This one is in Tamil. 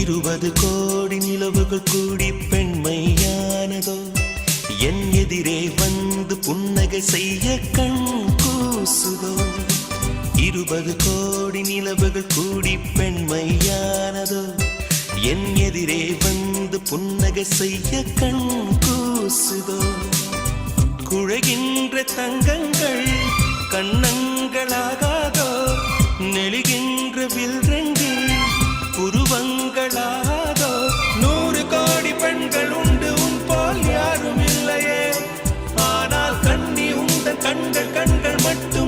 20 கோடி நிலவுகள் கூடி பெண்மையானதோ என் எதிரே வந்து புன்னகை செய்ய கண் கூசுதோ 20 கோடி நிலவுகள் கூடி பெண்மையானதோ என் எதிரே வந்து புன்னகை செய்ய கண் கூசுதோ குழைகின்ற தங்கங்கள் கண்ணங்களாகாதோ நெளிகின்ற வில்ரங்கில் புருவங்களாதோ 100 கோடி பெண்கள் உண்டு உன் போல் யாரும் இல்லையே ஆனால் கண்ணி உந்த கண்கள் மட்டும்